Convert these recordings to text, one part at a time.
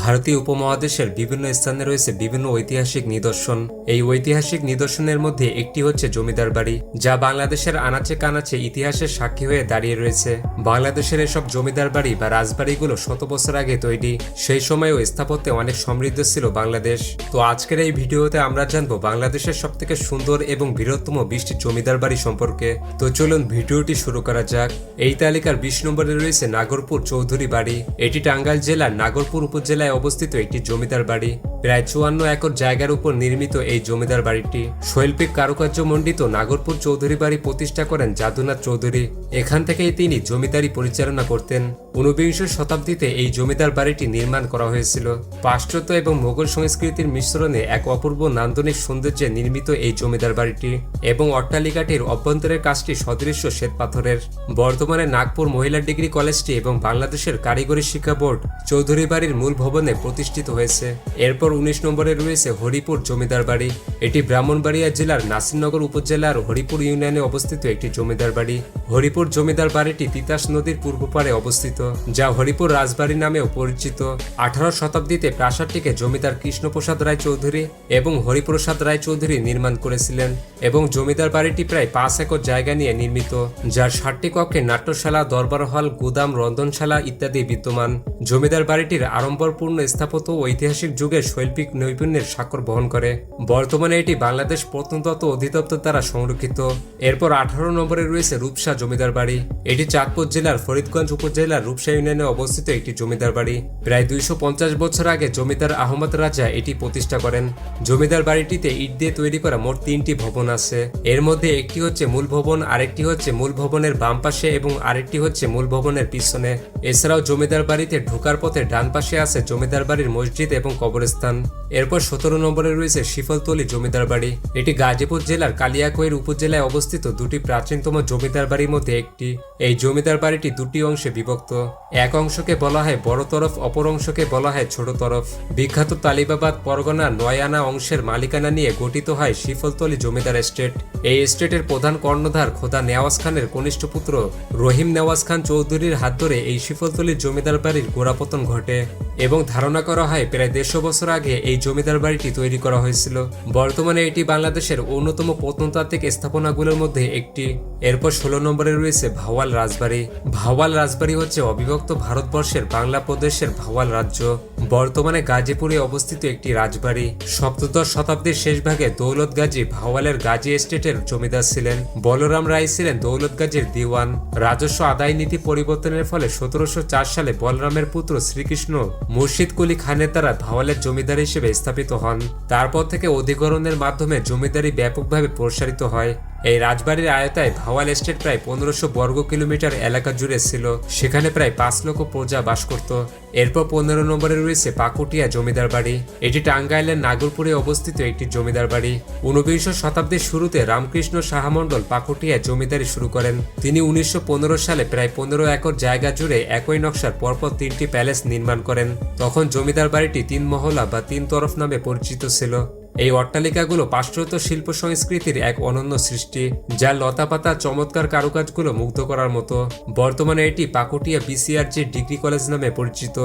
ভারতীয় উপমহাদেশের বিভিন্ন স্থানে রয়েছে বিভিন্ন ঐতিহাসিক নিদর্শন। এই ঐতিহাসিক নিদর্শনের মধ্যে একটি হচ্ছে জমিদার বাড়ি, যা বাংলাদেশের আনাচে কানাচে ইতিহাসের সাক্ষী হয়ে দাঁড়িয়ে রয়েছে। বাংলাদেশের এসব জমিদার বাড়ি বা রাজবাড়িগুলো শত বছর আগে তৈরি। সেই সময়ও স্থাপত্যে অনেক সমৃদ্ধ ছিল বাংলাদেশ। তো আজকের এই ভিডিওতে আমরা জানবো বাংলাদেশের সবথেকে সুন্দর এবং বৃহত্তম 20টি জমিদার বাড়ি সম্পর্কে। তো চলুন ভিডিওটি শুরু করা যাক। এই তালিকার 20 নম্বরে রয়েছে নাগরপুর চৌধুরী বাড়ি। এটি টাঙ্গাইল জেলার নাগরপুর উপজেলায় অবস্থিত একটি জমিদার বাড়ি। প্রায় 54 একর জায়গার উপর নির্মিত এই জমিদার বাড়িটি শৈল্পিক কারুকার্য মণ্ডিত নাগরপুর চৌধুরী বাড়ি প্রতিষ্ঠা করেন যাদুনাথ চৌধুরী। এখান থেকেই তিনি জমিদারি পরিচালনা করতেন। 19বিংশ শতাব্দীতে এই জমিদার বাড়িটি নির্মাণ করা হয়েছিল। পাশ্চাত্য এবং মোগল সংস্কৃতির মিশ্রণে এক অপূর্ব নান্দনিক সৌন্দর্যে নির্মিত এই জমিদার বাড়িটি এবং অট্টালিকাটির অভ্যন্তরের কাজটি সদৃশ্য শ্বেতপাথরের। বর্তমানে নাগপুর মহিলা ডিগ্রি কলেজটি এবং বাংলাদেশের কারিগরি শিক্ষা বোর্ড চৌধুরী বাড়ির মূল ভবনে প্রতিষ্ঠিত হয়েছে। এরপর 19 নম্বরে রয়েছে হরিপুর জমিদার বাড়ি। এটি ব্রাহ্মণবাড়িয়া জেলার নাসিরনগর উপজেলার হরিপুর ইউনিয়নে অবস্থিত একটি জমিদার বাড়ি। হরিপুর জমিদার বাড়িটি তিতাস নদীর পূর্ব পারে অবস্থিত, যা হরিপুর রাজবাড়ি নামেও পরিচিত। 18 শতাব্দীতে প্রাসাদটিকে জমিদার কৃষ্ণপ্রসাদ রায় চৌধুরী এবং হরিপ্রসাদ রায় চৌধুরী নির্মাণ করেছিলেন এবং জমিদার বাড়িটি প্রায় 5 একর জায়গা নিয়ে নির্মিত, যার 7টি কক্ষে নাট্যশালা, দরবার হল, গুদাম, রন্ধনশালা ইত্যাদি বিদ্যমান। জমিদার বাড়িটির আড়ম্বরপূর্ণ স্থাপত্য ও ঐতিহাসিক যুগের শৈল্পিক নৈপুণ্যের স্বাক্ষর বহন করে। বর্তমানে এটি বাংলাদেশ প্রত্নতত্ত্ব অধিদপ্তর দ্বারা সংরক্ষিত। এরপর 18 নম্বরে রয়েছে রূপসা জমিদার বাড়ি। এটি চাঁদপুর জেলার ফরিদগঞ্জ উপজেলার রূপসা ইউনিয়নে অবস্থিত একটি জমিদার বাড়ি। প্রায় 250 বছর আগে জমিদার আহমদ রাজা এটি প্রতিষ্ঠা করেন। জমিদার বাড়িটিতে ইট দিয়ে তৈরি করা মোট 3টি ভবন আছে। এর মধ্যে একটি হচ্ছে মূল ভবন, আরেকটি হচ্ছে মূল ভবনের বাম পাশে এবং আরেকটি হচ্ছে মূল ভবনের পিছনে। এছাড়াও জমিদার বাড়িতে ঢোকার পথে ডান পাশে আছে জমিদার বাড়ির মসজিদ এবং কবরস্থান। এরপর 17 নম্বরে রয়েছে শিফলতলী জমিদার বাড়ি। এটি গাজীপুর জেলার কালিয়াকৈর উপজেলায় অবস্থিত দুটি প্রাচীনতম জমিদার বাড়ির মধ্যে একটি। এই জমিদার বাড়িটি দুটি অংশে বিভক্ত। এক অংশকে বলা হয় বড় তরফ, অপর অংশকে বলা হয় ছোট তরফ। বিখ্যাত তালিবাবাদ পরগনা 9 আনা অংশের মালিকানা নিয়ে গঠিত হয় শিফলতলী জমিদার এস্টেট। এই এস্টেটের প্রধান কর্ণধার খোদা নেওয়াজ খানের কনিষ্ঠ পুত্র রহিম নেওয়াজ খান চৌধুরীর হাত ধরে এই শিফলতলীর জমিদার বাড়ির গোড়াপতন ঘটে এবং ধারণা করা হয় প্রায় 150 বছর আগে এই জমিদার বাড়িটি তৈরি করা হয়েছিল। বর্তমানে এটি বাংলাদেশের অন্যতম প্রত্নতাত্ত্বিক স্থাপনাগুলোর মধ্যে একটি। এরপর 16 নম্বরে রয়েছে ভাওয়াল রাজবাড়ি। ভাওয়াল রাজবাড়ি হচ্ছে অবিভক্ত ভারতবর্ষের বাংলা প্রদেশের ভাওয়াল রাজ্য। বর্তমানে গাজীপুরে অবস্থিত একটি রাজবাড়ি। সপ্তদশ শতাব্দীর শেষ ভাগে দৌলত গাজী ভাওয়ালের গাজী এস্টেটের জমিদার ছিলেন। বলরাম রায় ছিলেন দৌলত গাজীর দিওয়ান। রাজস্ব আদায় নীতি পরিবর্তনের ফলে 1704 সালে বলরামের পুত্র শ্রীকৃষ্ণ মুর্শিদ কুলি খানের দ্বারা ভাওয়ালের জমিদার হিসেবে স্থাপিত হন। তারপর থেকে অধিগ্রহণের মাধ্যমে জমিদারি ব্যাপকভাবে প্রসারিত হয়। এই রাজবাড়ির আয়তায় ভাওয়াল এস্টেট প্রায় 1500 বর্গ কিলোমিটার এলাকা জুড়ে ছিল। সেখানে প্রায় 5 লক্ষ প্রজা বাস করত। এরপর 15 নম্বরে রয়েছে পাকুটিয়া জমিদার বাড়ি। এটি টাঙ্গাইলের নাগরপুরে অবস্থিত একটি জমিদার বাড়ি। 19বিংশ শতাব্দীর শুরুতে রামকৃষ্ণ সাহামণ্ডল পাকুটিয়া জমিদারি শুরু করেন। তিনি 1915 সালে প্রায় 15 একর জায়গা জুড়ে একই নকশার পরপর 3টি প্যালেস নির্মাণ করেন। তখন জমিদার বাড়িটি 3 মহলা বা 3 তরফ নামে পরিচিত ছিল। এই অট্টালিকাগুলো পাশ্চাত্য শিল্প সংস্কৃতির এক অনন্য সৃষ্টি, যার লতাপাতা চমৎকার কারুকাজগুলো মুগ্ধ করার মতো। বর্তমানে এটি পাকুটিয়া BCRG ডিগ্রি কলেজ নামে পরিচিত।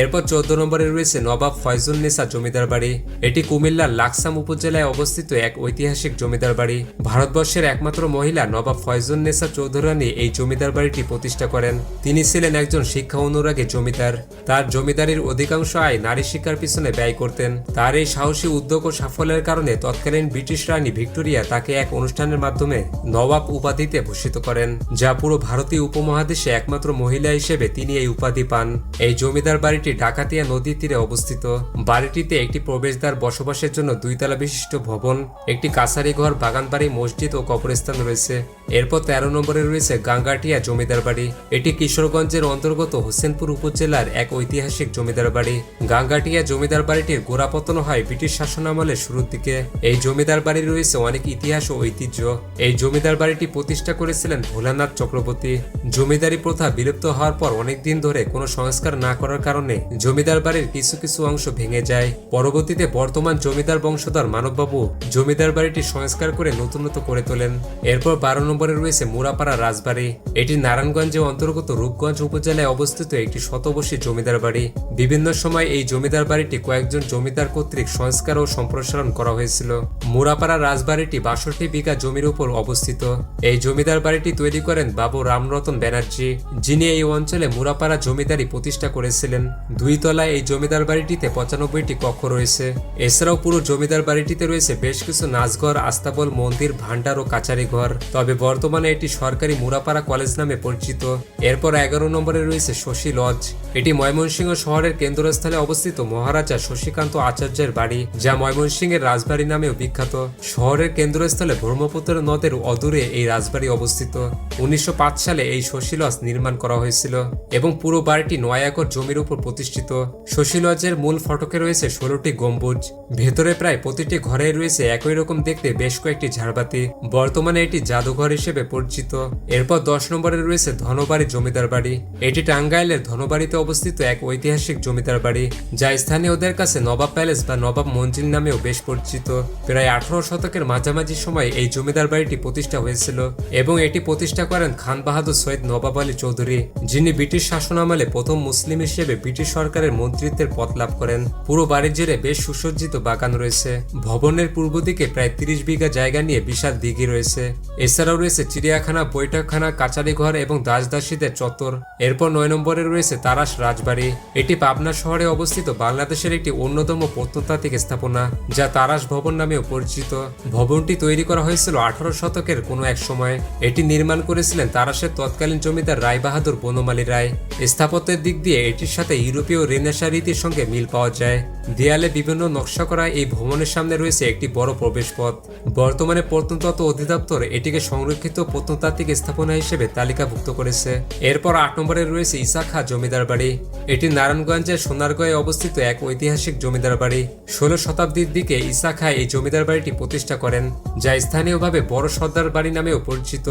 এরপর 14 নম্বরে রয়েছে নবাব ফয়জুল নেসা জমিদার বাড়ি। এটি কুমিল্লার লাকসাম উপজেলায় অবস্থিত এক ঐতিহাসিক জমিদার বাড়ি। ভারতবর্ষের একমাত্র মহিলা নবাব ফয়জুল নেসা চৌধুরানী এই জমিদার বাড়িটি প্রতিষ্ঠা করেন। তিনি ছিলেন একজন শিক্ষা অনুরাগী জমিদার। তার জমিদারির অধিকাংশ আয় নারী শিক্ষার পিছনে ব্যয় করতেন। তার এই সাহসী উদ্যোগ ও সাফল্যের কারণে তৎকালীন ব্রিটিশ রানী ভিক্টোরিয়া তাকে এক অনুষ্ঠানের মাধ্যমে নবাব উপাধিতে ভূষিত করেন, যা পুরো ভারতীয় উপমহাদেশে একমাত্র মহিলা হিসেবে তিনি এই উপাধি পান। এই জমিদার বাড়িটি ডাকাতিয়া নদীর তীরে অবস্থিত। বাড়িটিতে একটি প্রবেশদ্বার, বসবাসের জন্য 2 তলা বিশিষ্ট ভবন, একটি কাছারি ঘর, বাগান বাড়ি, মসজিদ ও কবরস্থান রয়েছে। এরপর 13 নম্বরে রয়েছে গাঙ্গাটিয়া জমিদার বাড়ি। এটি কিশোরগঞ্জের অন্তর্গত হোসেনপুর উপজেলার এক ঐতিহাসিক জমিদার বাড়ি। গাঙ্গাটিয়া জমিদার বাড়িটির গোড়াপতন হয় ব্রিটিশ শাসনামলের শুরুর দিকে। এই জমিদার বাড়ির রয়েছে অনেক ইতিহাস ও ঐতিহ্য। এই জমিদার বাড়িটি প্রতিষ্ঠা করেছিলেন ভোলানাথ চক্রবর্তী। জমিদারি প্রথা বিলুপ্ত হওয়ার পর অনেকদিন ধরে কোনো সংস্কার না করার কারণে জমিদার বাড়ির কিছু কিছু অংশ ভেঙে যায়। পরবর্তীতে বর্তমান জমিদার বংশধর মানববাবু জমিদার বাড়িটি সংস্কার করে নতুনত্ব করে তোলেন। এরপর 12 নম্বরে রয়েছে মুরাপাড়া রাজবাড়ি। এটি নারায়ণগঞ্জের অন্তর্গত রূপগঞ্জ উপজেলায় অবস্থিত একটি শতবর্ষী জমিদার বাড়ি। বিভিন্ন সময় এই জমিদার বাড়িটি কয়েকজন জমিদার কর্তৃক সংস্কার ও সম্প্রসারণ করা হয়েছিল। মুরাপাড়া রাজবাড়িটি 62 বিঘা জমির উপর অবস্থিত। এই জমিদার বাড়িটি তৈরি করেন বাবু রামরতন ব্যানার্জি, যিনি এই অঞ্চলে মুরাপাড়া জমিদারি প্রতিষ্ঠা করেছিলেন। 2 তলায় এই জমিদার বাড়িটিতে 95টি কক্ষ রয়েছে। এছাড়াও পুরো জমিদার বাড়িটিতে রয়েছে বেশ কিছু নাচঘর, আস্তাবল, মন্দির, ভান্ডার ও কাচারি ঘর। তবে বর্তমানে এটি সরকারি মুরাপাড়া কলেজ নামে পরিচিত। এরপর 11 নম্বরে রয়েছে শশী লজ। এটি ময়মনসিংহ শহরের কেন্দ্রস্থলে অবস্থিত মহারাজা শশীকান্ত আচার্যের বাড়ি, যা ময়মনসিংহের রাজবাড়ি নামেও বিখ্যাত। শহরের কেন্দ্রস্থলে ব্রহ্মপুত্র নদের অদূরে এই রাজবাড়ি অবস্থিত। 1905 সালে এই শশী লজ নির্মাণ করা হয়েছিল এবং পুরো বাড়িটি 9 একর জমির উপর প্রতিষ্ঠিত। শশী লজের মূল ফটকে রয়েছে 16টি গম্বুজ। ভেতরে প্রায় প্রতিটি ঘরে রয়েছে একই রকম দেখতে বেশ কয়েকটি ঝাড়বাতি। বর্তমানে এটি জাদুঘর হিসেবে পরিচিত। এরপর 10 নম্বরে রয়েছে ধনবাড়ি জমিদার বাড়ি। এটি টাঙ্গাইলের ধনবাড়িতে অবস্থিত এক ঐতিহাসিক জমিদার বাড়ি, যা স্থানীয়দের কাছে নবাব প্যালেস বা নবাব মঞ্জিল নামেও বেশ পরিচিত। প্রায় 18 শতকের মাঝামাঝি সময় এই জমিদার বাড়িটি প্রতিষ্ঠা হয়েছিল এবং এটি প্রতিষ্ঠা করেন খান বাহাদুর সৈয়দ নবাব আলী চৌধুরী, যিনি ব্রিটিশ শাসনামলে প্রথম মুসলিম হিসেবে ব্রিটিশ সরকারের মন্ত্রিত্বের পদ লাভ করেন। পুরো বাড়ির জুড়ে বেশ সুসজ্জিত বাগান রয়েছে। ভবনের পূর্ব দিকে প্রায় 30 বিঘা জায়গা নিয়ে বিশাল দিঘি রয়েছে। এছাড়াও রয়েছে চিড়িয়াখানা, বৈঠকখানা, কাচারি ঘর এবং দাসদাসীদের চত্বর। এরপর 9 নম্বরে রয়েছে তারাস রাজবাড়ি। এটি পাবনা শহরে অবস্থিত বাংলাদেশের একটি অন্যতম প্রত্নতাত্ত্বিক স্থাপনা, যা তারাস ভবন নামেও পরিচিত। ভবনটি তৈরি করা হয়েছিল 18 শতকের কোনো এক সময়। এটি নির্মাণ করেছিলেন তারাসের তৎকালীন জমিদার রায় বাহাদুর বনমালী রায়। স্থাপত্যের দিক দিয়ে এটির সাথে ইউরোপীয় রেনেসাঁ রীতির সঙ্গে মিল পাওয়া যায়। দেয়ালে বিভিন্ন নকশা করা এই ভবনের সামনে রয়েছে একটি বড় প্রবেশপথ। বর্তমানে প্রত্নতত্ত্ব অধিদপ্তর এটিকে সংরক্ষিত প্রত্নতাত্ত্বিক স্থাপনা হিসেবে তালিকাভুক্ত করেছে। এরপর 8 নম্বরে রয়েছে ঈসা খাঁ জমিদার বাড়ি। এটি নারায়ণগঞ্জের সোনারগাঁয়ে অবস্থিত এক ঐতিহাসিক জমিদার বাড়ি। 16 শতাব্দীর দিকে ঈসা খাঁ এই জমিদার বাড়িটি প্রতিষ্ঠা করেন, যা স্থানীয়ভাবে বড় সর্দার বাড়ি নামেও পরিচিত।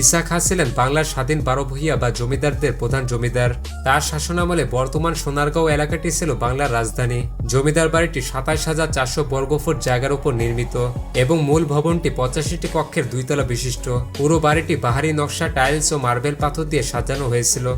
ঈসা খাঁ ছিলেন বাংলার স্বাধীন 12 ভূঁইয়া বা জমিদারদের প্রধান জমিদার। তার শাসনামলে বর্তমান সোনারগাঁও এলাকাটি ছিল বাংলার রাজধানী। জমিদার বাড়িটি 27,400 বর্গফুট জায়গার উপর নির্মিত এবং মূল ভবনটি 85টি কক্ষের 2 তলা বিশিষ্ট। পুরো বাড়িটি বাহারি নকশা, টাইলস ও মার্বেল পাথর দিয়ে সাজানো হয়েছিল।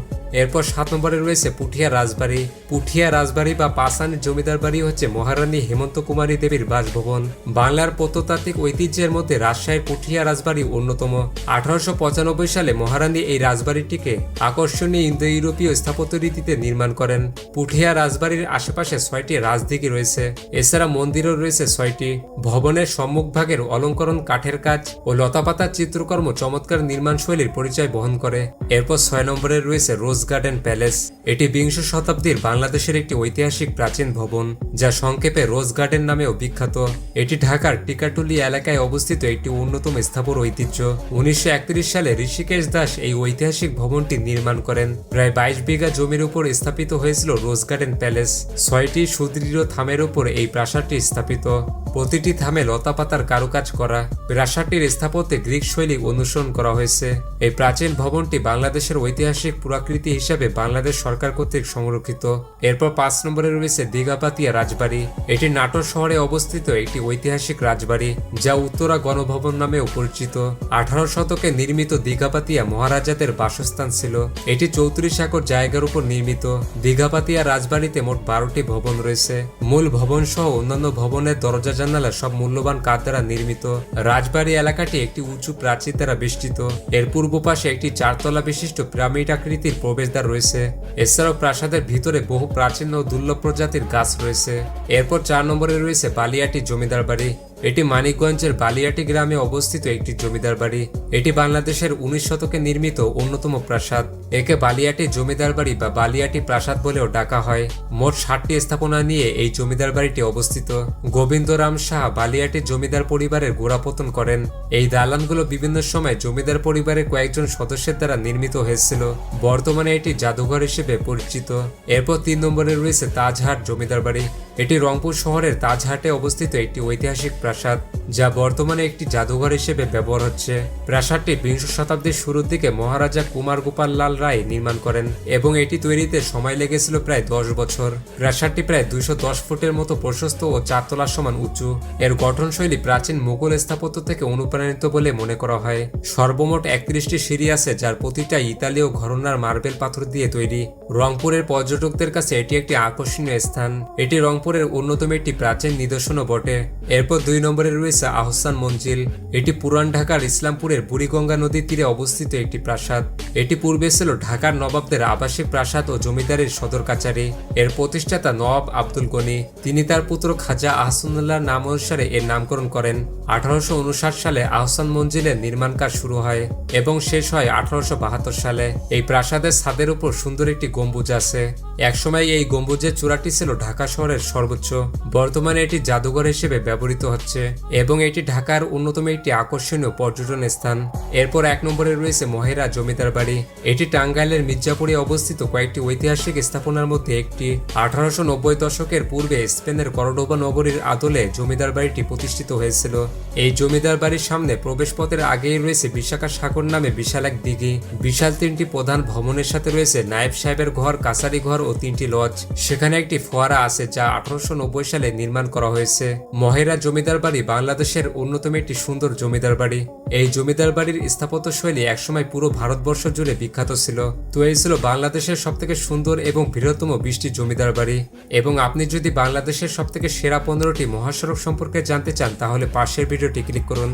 এরপর 7 নম্বরে রয়েছে পুঠিয়া রাজবাড়ি। পুঠিয়া রাজবাড়ি বা পাসানি জমিদার বাড়ি হচ্ছে মহারানী হেমন্ত কুমারী দেবীর বাসভবন। বাংলার প্রত্নতাত্ত্বিক ঐতিহ্যের মধ্যে রাজশাহীর পুঠিয়া রাজবাড়ি অন্যতম। 1895 সালে মহারানী এই রাজবাড়িটিকে আকর্ষণীয় ইন্দো ইউরোপীয় স্থাপত্য রীতিতে নির্মাণ করেন। পুঠিয়া রাজবাড়ির আশেপাশে 6টি রাজদিঘি রয়েছে। এছাড়া মন্দিরও রয়েছে 6টি। ভবনের সম্মুখভাগের অলঙ্করণ, কাঠের কাজ ও লতাপাতার চিত্রকর্ম চমৎকার নির্মাণ শৈলীর পরিচয় বহন করে। এরপর 6 নম্বরে রয়েছে রোজ গার্ডেন প্যালেস। এটি 20 শতাব্দীর বাংলাদেশের একটি ঐতিহাসিক প্রাচীন ভবন, যা সংক্ষেপে রোজ গার্ডেন নামেও বিখ্যাত। এটি ঢাকার টিকাটুলি এলাকায় অবস্থিত একটি অন্যতম স্থাপত্য ঐতিহ্য। 1931 সালে ঋষিকেশ দাস এই ঐতিহাসিক ভবনটি নির্মাণ করেন। প্রায় 22 বিঘা জমির উপর স্থাপিত হয়েছিল রোজ গার্ডেন প্যালেস। 6টি সুদৃঢ় থামের উপর এই প্রাসাদটি স্থাপিত। প্রতিটি থামে লতাপাতার কারুকাজ করা। প্রাসাদটির স্থাপত্যে গ্রিক শৈলী অনুসরণ করা হয়েছে। এই প্রাচীন ভবনটি বাংলাদেশের ঐতিহাসিক পুরাকৃতি হিসাবে বাংলাদেশ সরকার কর্তৃক সংরক্ষিত। এরপর 5 নম্বরে রয়েছে দীঘাপাতিয়া রাজবাড়ি। এটি নাটোর শহরে অবস্থিত একটি ঐতিহাসিক রাজবাড়ি, যা উত্তরা গণভবন নামেও পরিচিত। 18 শতকে নির্মিত দীঘাপাতিয়া মহারাজাদের বাসস্থান ছিল। এটি 34 একর জায়গার উপর নির্মিত। দীঘাপাতিয়া রাজবাড়িতে মোট 12টি ভবন রয়েছে। মূল ভবন সহ অন্যান্য ভবনের দরজা জানালা সব মূল্যবান কাঠ দ্বারা নির্মিত। রাজবাড়ি এলাকাটি একটি উঁচু প্রাচীর দ্বারা বেষ্টিত। এর পূর্ব পাশে একটি 4 তলা বিশিষ্ট পিরামিড আকৃতির প্রবেশদ্বার রয়েছে। এছাড়াও প্রাসাদের ভিতরে বহু প্রাচীন ও দুর্লভ প্রজাতির গাছ রয়েছে। এরপর 4 নম্বরে রয়েছে বালিয়াটি জমিদার বাড়ি। এটি মানিকগঞ্জের বালিয়াটি গ্রামে অবস্থিত একটি জমিদার বাড়ি। এটি বাংলাদেশের 19 শতকে নির্মিত অন্যতম প্রাসাদ। একে বালিয়াটি জমিদার বাড়ি বা বালিয়াটি প্রাসাদ বলেও ডাকা হয়। মোট 60টি স্থাপনা নিয়ে এই জমিদার বাড়িটি অবস্থিত। গোবিন্দরাম শাহ বালিয়াটি জমিদার পরিবারের গোড়াপতন করেন। এই দালানগুলো বিভিন্ন সময় জমিদার পরিবারের কয়েকজন সদস্যের দ্বারা নির্মিত হয়েছিল। বর্তমানে এটি জাদুঘর হিসেবে পরিচিত। এরপর 3 নম্বরে রয়েছে তাজহাট জমিদার বাড়ি। এটি রংপুর শহরের তাজহাটে অবস্থিত একটি ঐতিহাসিক প্রাসাদ, যা বর্তমানে একটি জাদুঘর হিসেবে ব্যবহার হচ্ছে। প্রাসাদটি বিংশ শতাব্দীর শুরুর দিকে মহারাজা কুমার গোপাল লাল রায় নির্মাণ করেন এবং এটি তৈরিতে সময় লেগেছিল প্রায় 10 বছর। প্রাসাদটি প্রায় 210 ফুটের মতো প্রশস্ত ও 4 তলার সমান উঁচু। এর গঠনশৈলী প্রাচীন মুঘল স্থাপত্য থেকে অনুপ্রাণিত বলে মনে করা হয়। সর্বমোট 31টি সিঁড়ি আছে, যার প্রতিটা ইতালীয় ঘরানার মার্বেল পাথর দিয়ে তৈরি। রংপুরের পর্যটকদের কাছে এটি একটি আকর্ষণীয় স্থান। এটি রংপুরের অন্যতম একটি প্রাচীন নিদর্শনও বটে। এরপর 2 নম্বরে রয়েছে আহসান মঞ্জিল। এটি পুরান ঢাকার ইসলামপুরের বুড়িগঙ্গা নদীর তীরে অবস্থিত একটি প্রাসাদ। এটি পূর্বে ছিল ঢাকার নবাবদের আবাসিক প্রাসাদ ও জমিদারের সদর কাচারি। এর প্রতিষ্ঠাতা নওয়াব আব্দুল গনি। তিনি তার পুত্র খাজা আহসানুল্লাহর নাম অনুসারে এর নামকরণ করেন। 1859 সালে আহসান মঞ্জিলের নির্মাণ কাজ শুরু হয় এবং শেষ হয় 1872 সালে। এই প্রাসাদের ছাদের উপর সুন্দর একটি গম্বুজ আছে। একসময় এই গম্বুজের চূড়াটি ছিল ঢাকা শহরের সর্বোচ্চ। বর্তমানে এটি জাদুঘর হিসেবে ব্যবহৃত হচ্ছে এবং এটি ঢাকার অন্যতম একটি আকর্ষণীয় পর্যটন স্থান। এরপর 1 নম্বরে রয়েছে মহেরা জমিদার বাড়ি। এটি টাঙ্গাইলের মির্জাপুরে অবস্থিত কয়েকটি ঐতিহাসিক স্থাপনার মধ্যে একটি। 1890 দশকের পূর্বে স্পেনের করডোবা নগরীর আদলে জমিদার বাড়িটি প্রতিষ্ঠিত হয়েছিল। এই জমিদার বাড়ির সামনে প্রবেশপথের আগেই রয়েছে বিশাখা সাগর নামে বিশাল এক দিঘি। বিশাল 3টি প্রধান ভবনের সাথে রয়েছে নায়েব সাহেবের ঘর, কাছারি ঘর ও 3টি লজ। সেখানে একটি ফোয়ারা আছে, যা 1890 সালে নির্মাণ করা হয়েছে। মহেরা জমিদার বাড়ি বাংলাদেশের অন্যতম একটি সুন্দর জমিদার বাড়ি। এই জমিদার বাড়ির স্থাপত্য শৈলী একসময় পুরো ভারতবর্ষ জুড়ে বিখ্যাত ছিল। তো এই ছিল বাংলাদেশের সবথেকে সুন্দর এবং বৃহত্তম 20টি জমিদার বাড়ি। এবং আপনি যদি বাংলাদেশের সবথেকে সেরা 15টি মহাসড়ক সম্পর্কে জানতে চান, তাহলে পাশের ভিডিওটি ক্লিক করুন।